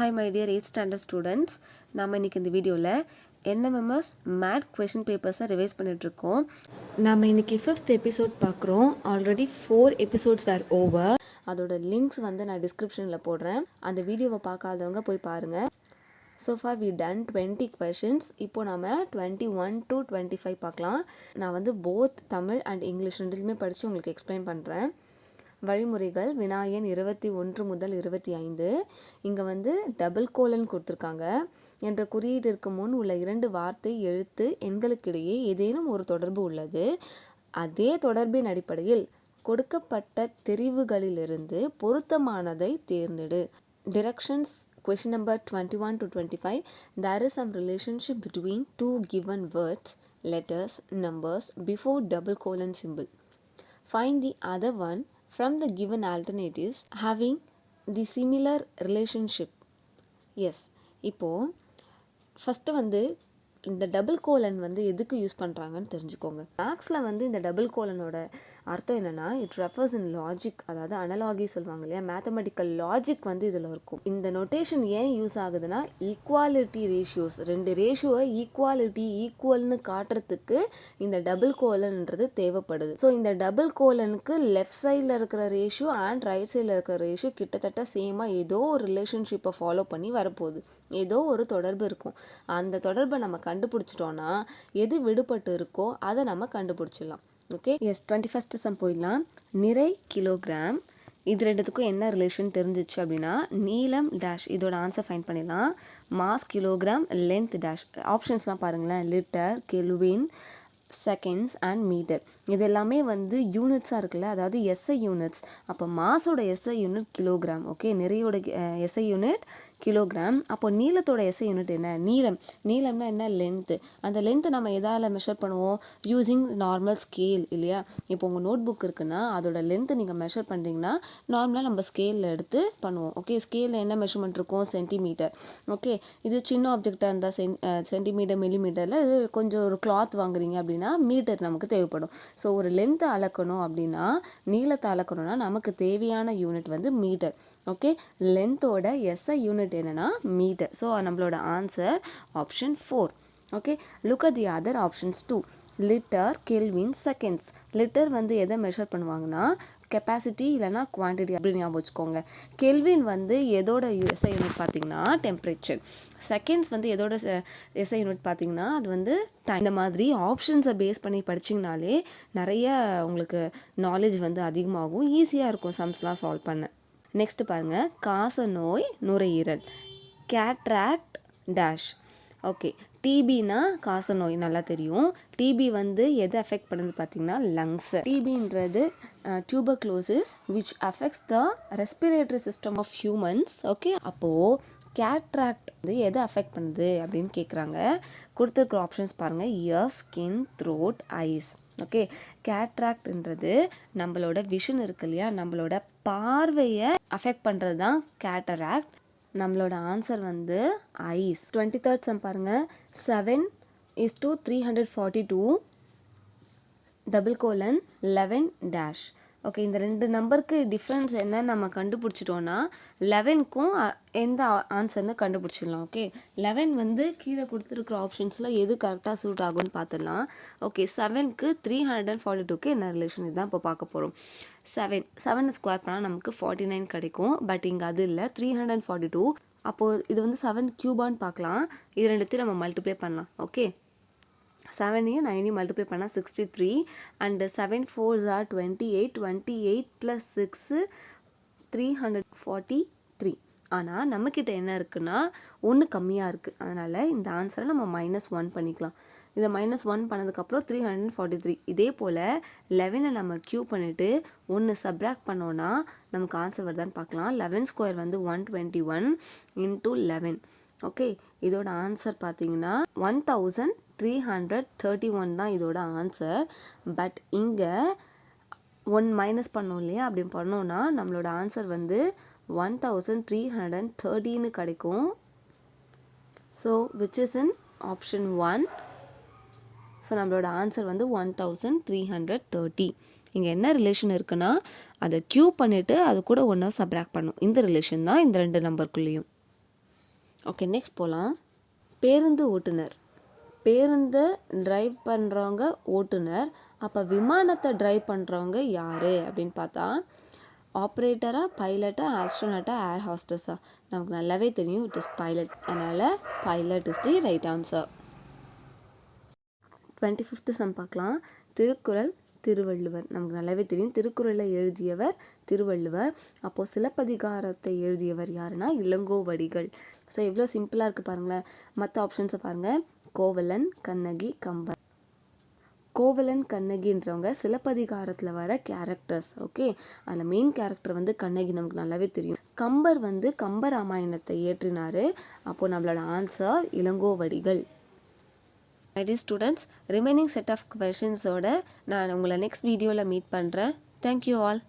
Hi my dear 8th standard students. நாம இன்னைக்கு இந்த வீடியோல NMMS MAT question papers revise பண்ணிட்டு இருக்கோம். நாம இன்னைக்கு 5th எபிசோட் பார்க்குறோம். Already 4 episodes were over. அதோட லிங்க்ஸ் வந்து நான் டிஸ்கிரிப்ஷன்ல போடுறேன். அந்த வீடியோவை பார்க்காதவங்க போய் பாருங்க. So far we done 20 questions. இப்போ நாம 21 to 25 பார்க்கலாம். நான் வந்து both தமிழ் and இங்கிலீஷ் ரெண்டுமே படிச்சு உங்களுக்கு எக்ஸ்பிளைன் பண்றேன். வழிமுறைகள் வினாயன் 21 முதல் 25. இங்கே வந்து டபுள் கோலன் கொடுத்துருக்காங்க. என்ற குறியீட்டிற்கு முன் உள்ள 2 வார்த்தை எழுத்து எண்களுக்கிடையே ஏதேனும் ஒரு தொடர்பு உள்ளது. அதே தொடர்பின் அடிப்படையில் கொடுக்கப்பட்ட தெரிவுகளிலிருந்து பொருத்தமானதை தேர்ந்தெடு. Directions question number 21 to 25. There is some relationship between two given words, letters, numbers before double colon symbol. Find the other one from the given alternatives having the similar relationship. Yes, இப்போ first வந்து இந்த double colon வந்து எதுக்கு use பண்ணுறாங்கன்னு தெரிஞ்சுக்கோங்க. மேக்ஸில் வந்து இந்த டபுள் கோலனோட அர்த்தம் என்னென்னா இட் ரெஃபர்ஸ் இன் லாஜிக், அதாவது அனலாகி சொல்லுவாங்க இல்லையா, மேத்தமெட்டிக்கல் லாஜிக் வந்து இதில் இருக்கும். இந்த நொட்டேஷன் ஏன் யூஸ் ஆகுதுன்னா ஈக்குவாலிட்டி ரேஷியோஸ், 2 ரேஷியோவை ஈக்குவல்னு காட்டுறதுக்கு இந்த டபுள் கோலன்ன்றது தேவைப்படுது. ஸோ இந்த டபுள் கோலனுக்கு லெஃப்ட் சைடில் இருக்கிற ரேஷியோ அண்ட் ரைட் சைடில் இருக்கிற ரேஷியோ கிட்டத்தட்ட சேமாக ஏதோ ஒரு ரிலேஷன்ஷிப்பை ஃபாலோ பண்ணி வரப்போகுது. ஏதோ ஒரு தொடர்பு இருக்கும். அந்த தொடர்பை நம்ம கண்டுபிடிச்சிட்டோன்னா எது விடுபட்டு இருக்கோ அதை நம்ம கண்டுபிடிச்சிடலாம். ஓகே, எஸ் 21st சம் போயிடலாம். நிறை கிலோகிராம், இது ரெண்டுத்துக்கும் என்ன ரிலேஷன் தெரிஞ்சிச்சு அப்படின்னா நீளம் டேஷ், இதோட ஆன்சர் ஃபைண்ட் பண்ணிடலாம். Mass kilogram, length dash. ஆப்ஷன்ஸ்லாம் பாருங்களேன், litre, kelvin, seconds and metre. இது எல்லாமே வந்து யூனிட்ஸாக இருக்குல்ல, அதாவது எஸ்ஐ யூனிட்ஸ். அப்போ மாஸோட எஸ்ஐ யூனிட் கிலோகிராம். ஓகே, நிறையோட எஸ்ஐ யூனிட் கிலோகிராம். அப்போ நீளத்தோட எஸ்ஐ யூனிட் என்ன? நீளம்னா என்ன? லென்த்து. அந்த லென்த்தை நம்ம எதால் மெஷர் பண்ணுவோம்? யூஸிங் நார்மல் ஸ்கேல் இல்லையா. இப்போ உங்கள் நோட் புக் இருக்குன்னா அதோட லென்த்தை நீங்கள் மெஷர் பண்ணுறீங்கன்னா நார்மலாக நம்ம ஸ்கேலில் எடுத்து பண்ணுவோம். ஓகே, ஸ்கேலில் என்ன மெஷர்மெண்ட் இருக்கும்? சென்டிமீட்டர். ஓகே, இது சின்ன ஆப்ஜெக்டாக இருந்தால் சென்டிமீட்டர், மில்லிமீட்டரில் இது கொஞ்சம் ஒரு கிளாத் வாங்குறீங்க அப்படின்னா மீட்டர் நமக்கு தேவைப்படும். ஸோ ஒரு லென்த்தை அளக்கணும் அப்படின்னா, நீளத்தை அளக்கணும்னா நமக்கு தேவையான யூனிட் வந்து மீட்டர். ஓகே, லென்த்தோட எஸ்ஐ யூனிட் என்னன்னா மீட்டர். ஸோ நம்மளோட answer option 4. Okay, look at the other options 2. Litre, kelvin, seconds. Litre வந்து எதை மெஷர் பண்ணுவாங்கன்னா கெப்பாசிட்டி இல்லைனா குவான்டிட்டி அப்படின்னு ஞாபகம் வச்சுக்கோங்க. கெல்வின் வந்து எதோட எஸ்ஐ யூனிட் பார்த்தீங்கன்னா டெம்பரேச்சர். செகண்ட்ஸ் வந்து எதோட எஸ்ஐ யூனிட் பார்த்தீங்கன்னா அது வந்து டைம். இந்த மாதிரி ஆப்ஷன்ஸை பேஸ் பண்ணி படிச்சிங்கனாலே நிறைய உங்களுக்கு நாலேஜ் வந்து அதிகமாகும், ஈஸியாக இருக்கும் சம்ஸ்லாம் சால்வ் பண்ண. நெக்ஸ்ட் பாருங்கள், காச நோய் நுரையீரல், கேட்ராக்ட் டேஷ். ஓகே, டிபினா காச நோய் நல்லா தெரியும். டிபி வந்து எது அஃபெக்ட் பண்ணுது பார்த்தீங்கன்னா லங்ஸ். டிபின்றது tuberculosis which affects the respiratory system of humans. Okay, அப்போது கேட்ராக்ட் வந்து எதை அஃபெக்ட் பண்ணுது அப்படின்னு கேட்குறாங்க. கொடுத்துருக்குற ஆப்ஷன்ஸ் பாருங்கள், ear, skin, throat, eyes. Okay, கேட்ராக்ட்ன்றது நம்மளோட விஷன் இருக்கு இல்லையா, நம்மளோட பார்வையை அஃபெக்ட் பண்ணுறது தான் கேட்டராக்ட். நம்மளோட ஆன்சர் வந்து ஐஸ். 23rd சம் பாருங்கள், 7:342 டபுள் கோலன் 11 டேஷ். ஓகே, இந்த 2 நம்பருக்கு டிஃப்ரென்ஸ் என்ன நம்ம கண்டுபிடிச்சிட்டோன்னா 11க்கும் எந்த ஆன்சர்னு கண்டுபிடிச்சிடலாம். ஓகே, 11 வந்து கீழே கொடுத்துருக்குற ஆப்ஷன்ஸில் எது கரெக்டாக சூட் ஆகும்னு பார்த்துடலாம். ஓகே, 7க்கு 342க்கு என்ன ரிலேஷன், இதுதான் இப்போ பார்க்க போகிறோம். 7 ஸ்கொயர் பண்ணால் நமக்கு 49 கிடைக்கும். பட் இங்கே அது இல்லை, 342. அப்போது இது வந்து 7 கியூபான்னு பார்க்கலாம். இது ரெண்டுத்தையும் நம்ம மல்டிப்ளை பண்ணலாம். ஓகே, 7ஐயும் 9ஐயும் மல்டிப்ளை பண்ணால் 63 அண்ட் 7 4s are 28. 28 + 6 343. ஆனால் நம்மக்கிட்ட என்ன இருக்குன்னா 1 கம்மியாக இருக்குது. அதனால் இந்த ஆன்சரை நம்ம -1 பண்ணிக்கலாம். இதை -1 பண்ணதுக்கப்புறம் 343. இதே போல் 11 நம்ம கியூ பண்ணிவிட்டு 1 சப்ராக்ட் பண்ணோன்னா நமக்கு ஆன்சர் வருதான்னு பார்க்கலாம். 11 ஸ்கொயர் வந்து 121 × 11. ஓகே, இதோட ஆன்சர் பார்த்தீங்கன்னா 1331 தான் இதோட ஆன்சர். பட் இங்கே 1 மைனஸ் பண்ணோம் இல்லையா, அப்படி பண்ணோன்னா நம்மளோட ஆன்சர் வந்து 1330ன்னு கிடைக்கும். So which is in option 1. So நம்மளோட ஆன்சர் வந்து 1330. இங்கே என்ன ரிலேஷன் இருக்குன்னா அதை கியூப் பண்ணிவிட்டு அது கூட ஒன்றா சப்ராக்ட் பண்ணும். இந்த ரிலேஷன் தான் இந்த 2 நம்பருக்குள்ளேயும். ஓகே, நெக்ஸ்ட் போகலாம். பேருந்து ஓட்டுநர். பேருந்தை டிரைவ் பண்ணுறவங்க ஓட்டுநர். அப்போ விமானத்தை டிரைவ் பண்ணுறவங்க யார் அப்படின்னு பார்த்தா ஆப்ரேட்டரா, பைலட்டா, ஆஸ்ட்ரோனட்டா, ஏர் ஹாஸ்டஸா? நமக்கு நல்லாவே தெரியும், இட் இஸ் பைலட். அதனால் pilot is the right answer. 25th sum பார்க்கலாம். திருக்குறள், திருவள்ளுவர். நமக்கு நல்லாவே தெரியும், திருக்குறளை எழுதியவர் திருவள்ளுவர். அப்போது சிலப்பதிகாரத்தை எழுதியவர் யாருன்னா இளங்கோவடிகள். ஸோ எவ்வளோ சிம்பிளாக இருக்குது பாருங்களேன். மற்ற ஆப்ஷன்ஸை பாருங்கள். கோவலன், கண்ணகி, கம்பர். கோவலன், கண்ணகின்றவங்க சிலப்பதிகாரத்தில் வர கேரக்டர்ஸ். ஓகே, அதில் மெயின் கேரக்டர் வந்து கண்ணகி, நமக்கு நல்லாவே தெரியும். கம்பர் வந்து கம்பராமாயணத்தை இயற்றினார். அப்போது நம்மளோட ஆன்சர் Ilangovadigal. ID students, remaining set of கொஷின்ஸோட நான் உங்களை நெக்ஸ்ட் வீடியோவில் மீட் பண்ணுறேன். Thank you all.